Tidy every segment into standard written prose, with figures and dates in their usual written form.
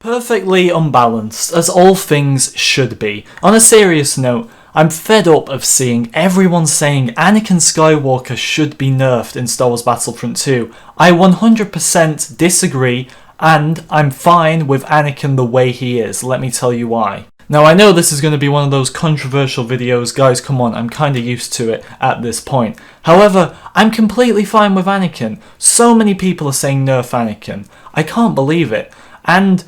Perfectly unbalanced, as all things should be. On a serious note, I'm fed up of seeing everyone saying Anakin Skywalker should be nerfed in Star Wars Battlefront 2. I 100% disagree, and I'm fine with Anakin the way he is. Let me tell you why. Now, I know this is going to be one of those controversial videos, guys, come on, I'm kinda used to it at this point. However, I'm completely fine with Anakin. So many people are saying nerf Anakin. I can't believe it. And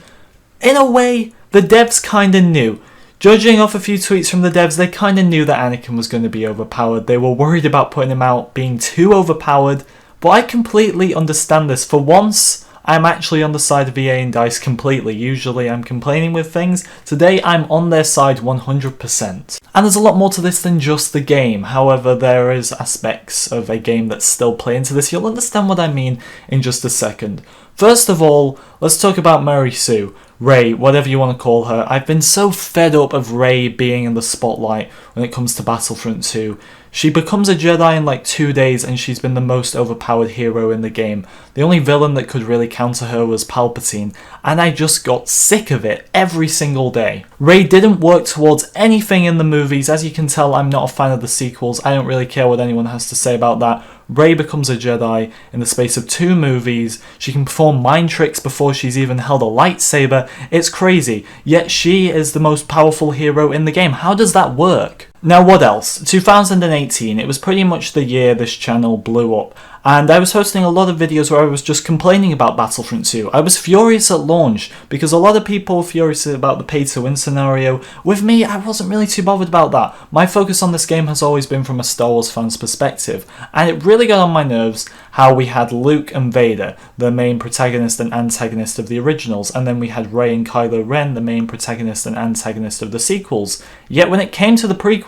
in a way, the devs kinda knew. Judging off a few tweets from the devs, they kinda knew that Anakin was going to be overpowered. They were worried about putting him out being too overpowered, but I completely understand this. For once, I'm actually on the side of EA and DICE completely. Usually I'm complaining with things. Today I'm on their side 100%. And there's a lot more to this than just the game. However, there is aspects of a game that still play into this. You'll understand what I mean in just a second. First of all, let's talk about Mary Sue. Rey, whatever you want to call her. I've been so fed up of Rey being in the spotlight when it comes to Battlefront 2. She becomes a Jedi in like 2 days and she's been the most overpowered hero in the game. The only villain that could really counter her was Palpatine, and I just got sick of it every single day. Rey didn't work towards anything in the movies. As you can tell, I'm not a fan of the sequels. I don't really care what anyone has to say about that. Rey becomes a Jedi in the space of 2 movies. She can perform mind tricks before she's even held a lightsaber. It's crazy, yet she is the most powerful hero in the game. How does that work? Now what else? 2018, it was pretty much the year this channel blew up, and I was hosting a lot of videos where I was just complaining about Battlefront 2. I was furious at launch, because a lot of people were furious about the pay-to-win scenario. With me, I wasn't really too bothered about that. My focus on this game has always been from a Star Wars fan's perspective, and it really got on my nerves how we had Luke and Vader, the main protagonist and antagonist of the originals, and then we had Rey and Kylo Ren, the main protagonist and antagonist of the sequels. Yet when it came to the prequels,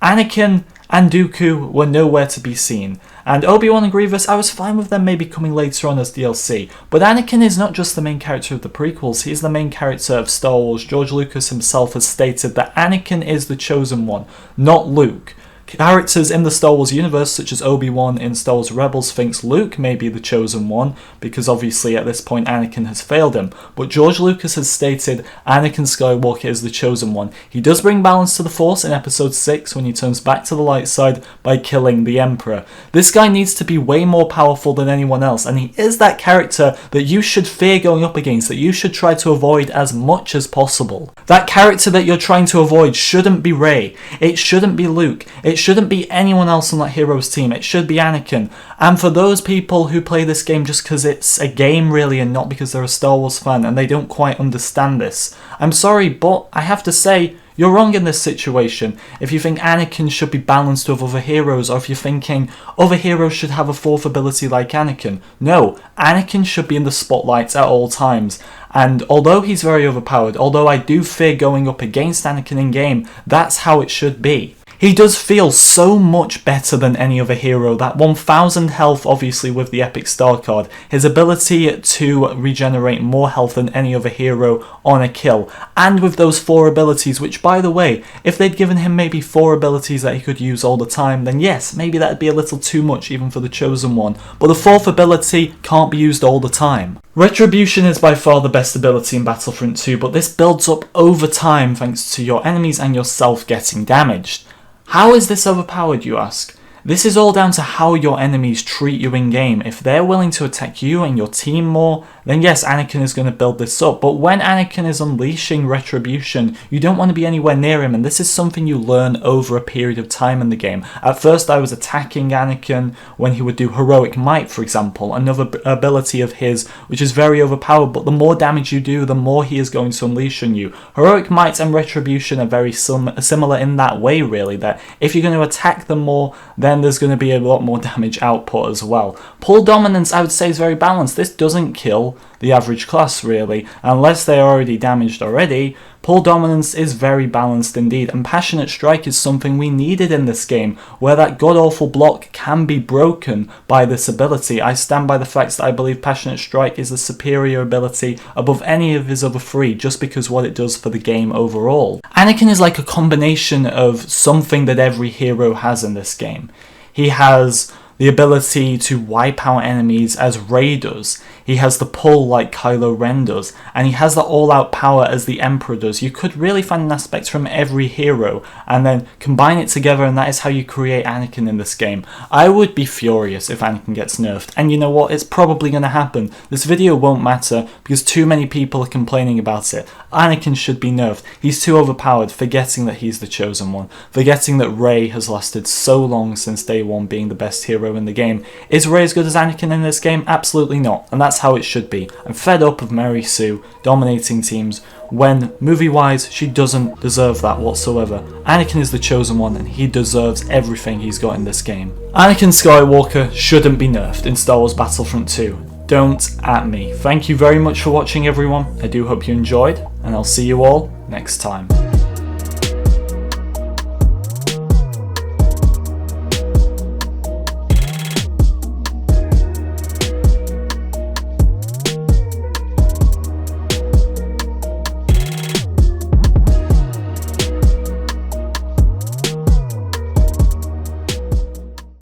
Anakin and Dooku were nowhere to be seen. And Obi-Wan and Grievous, I was fine with them maybe coming later on as DLC. But Anakin is not just the main character of the prequels, he is the main character of Star Wars. George Lucas himself has stated that Anakin is the chosen one, not Luke. Characters in the Star Wars universe, such as Obi-Wan in Star Wars Rebels, thinks Luke may be the chosen one, because obviously at this point Anakin has failed him. But George Lucas has stated Anakin Skywalker is the chosen one. He does bring balance to the Force in Episode 6 when he turns back to the light side by killing the Emperor. This guy needs to be way more powerful than anyone else, and he is that character that you should fear going up against, that you should try to avoid as much as possible. That character that you're trying to avoid shouldn't be Rey, it shouldn't be Luke, it shouldn't be anyone else on that hero's team, it should be Anakin. And for those people who play this game just because it's a game really and not because they're a Star Wars fan and they don't quite understand this, I'm sorry, but I have to say, you're wrong in this situation. If you think Anakin should be balanced with other heroes, or if you're thinking other heroes should have a 4th ability like Anakin, no, Anakin should be in the spotlight at all times. And although he's very overpowered, although I do fear going up against Anakin in game, that's how it should be. He does feel so much better than any other hero. That 1000 health, obviously with the Epic Star card, his ability to regenerate more health than any other hero on a kill, and with those 4 abilities, which by the way, if they'd given him maybe 4 abilities that he could use all the time, then yes, maybe that'd be a little too much even for the chosen one, but the 4th ability can't be used all the time. Retribution is by far the best ability in Battlefront 2, but this builds up over time thanks to your enemies and yourself getting damaged. How is this overpowered, you ask? This is all down to how your enemies treat you in-game. If they're willing to attack you and your team more, then yes, Anakin is going to build this up. But when Anakin is unleashing Retribution, you don't want to be anywhere near him, and this is something you learn over a period of time in the game. At first I was attacking Anakin when he would do Heroic Might, for example, another ability of his which is very overpowered, but the more damage you do, the more he is going to unleash on you. Heroic Might and Retribution are very similar in that way, really, that if you're going to attack them more, then there's going to be a lot more damage output as well. Pull Dominance, I would say, is very balanced. This doesn't kill the average class, really, unless they're already damaged already. Pull Dominance is very balanced indeed, and Passionate Strike is something we needed in this game, where that god-awful block can be broken by this ability. I stand by the fact that I believe Passionate Strike is a superior ability above any of his other 3, just because what it does for the game overall. Anakin is like a combination of something that every hero has in this game. He has the ability to wipe out enemies as Rey does. He has the pull like Kylo Ren does, and he has the all-out power as the Emperor does. You could really find an aspect from every hero and then combine it together, and that is how you create Anakin in this game. I would be furious if Anakin gets nerfed, and you know what, it's probably going to happen. This video won't matter because too many people are complaining about it. Anakin should be nerfed. He's too overpowered, forgetting that he's the chosen one, forgetting that Rey has lasted so long since day one being the best hero in the game. Is Rey as good as Anakin in this game? Absolutely not, and that's how it should be. I'm fed up of Mary Sue dominating teams when, movie-wise, she doesn't deserve that whatsoever. Anakin is the chosen one and he deserves everything he's got in this game. Anakin Skywalker shouldn't be nerfed in Star Wars Battlefront 2. Don't at me. Thank you very much for watching, everyone. I do hope you enjoyed, and I'll see you all next time.